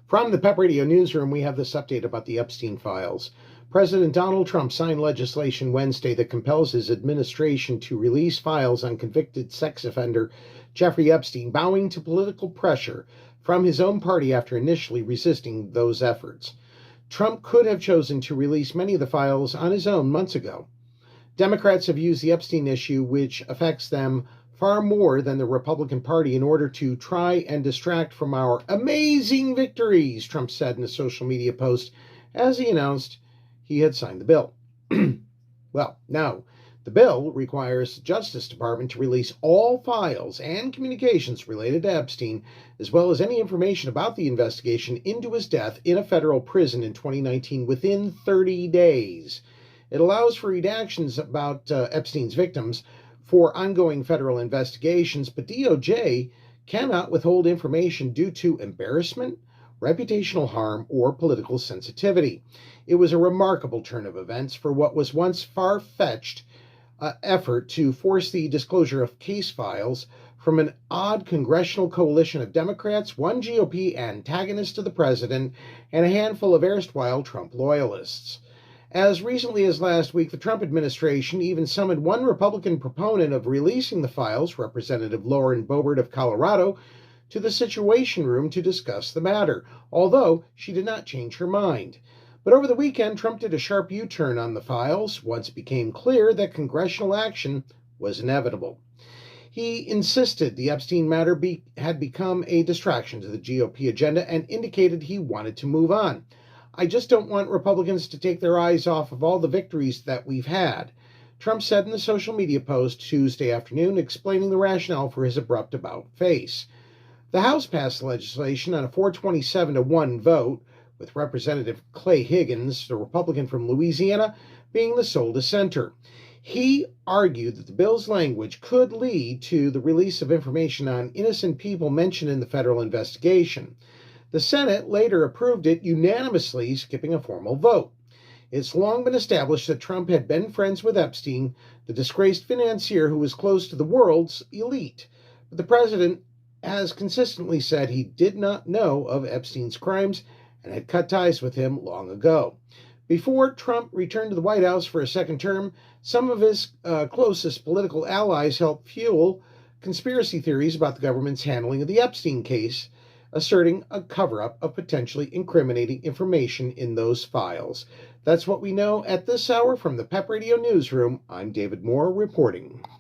From the PEP Radio Newsroom, we have this update about the Epstein files. President Donald Trump signed legislation Wednesday that compels his administration to release files on convicted sex offender Jeffrey Epstein, bowing to political pressure from his own party after initially resisting those efforts. Trump could have chosen to release many of the files on his own months ago. Democrats have used the Epstein issue, which affects them far more than the Republican Party, in order to try and distract from our amazing victories, Trump said in a social media post as he announced he had signed the bill. Well, now, the bill requires the Justice Department to release all files and communications related to Epstein, as well as any information about the investigation into his death in a federal prison in 2019 within 30 days. It allows for redactions about Epstein's victims for ongoing federal investigations, but DOJ cannot withhold information due to embarrassment, reputational harm, or political sensitivity. It was a remarkable turn of events for what was once far-fetched effort to force the disclosure of case files from an odd congressional coalition of Democrats, one GOP antagonist to the president, and a handful of erstwhile Trump loyalists. As recently as last week, the Trump administration even summoned one Republican proponent of releasing the files, Representative Lauren Boebert of Colorado, to the Situation Room to discuss the matter, although she did not change her mind. But over the weekend, Trump did a sharp U-turn on the files once it became clear that congressional action was inevitable. He insisted the Epstein matter had become a distraction to the GOP agenda and indicated he wanted to move on. "I just don't want Republicans to take their eyes off of all the victories that we've had," Trump said in a social media post Tuesday afternoon, explaining the rationale for his abrupt about-face. The House passed legislation on a 427-1 vote, with Representative Clay Higgins, the Republican from Louisiana, being the sole dissenter. He argued that the bill's language could lead to the release of information on innocent people mentioned in the federal investigation. The Senate later approved it unanimously, skipping a formal vote. It's long been established that Trump had been friends with Epstein, the disgraced financier who was close to the world's elite. But the president has consistently said he did not know of Epstein's crimes and had cut ties with him long ago. Before Trump returned to the White House for a second term, some of his closest political allies helped fuel conspiracy theories about the government's handling of the Epstein case, asserting a cover-up of potentially incriminating information in those files. That's what we know at this hour from the PEP Radio Newsroom. I'm David Moore reporting.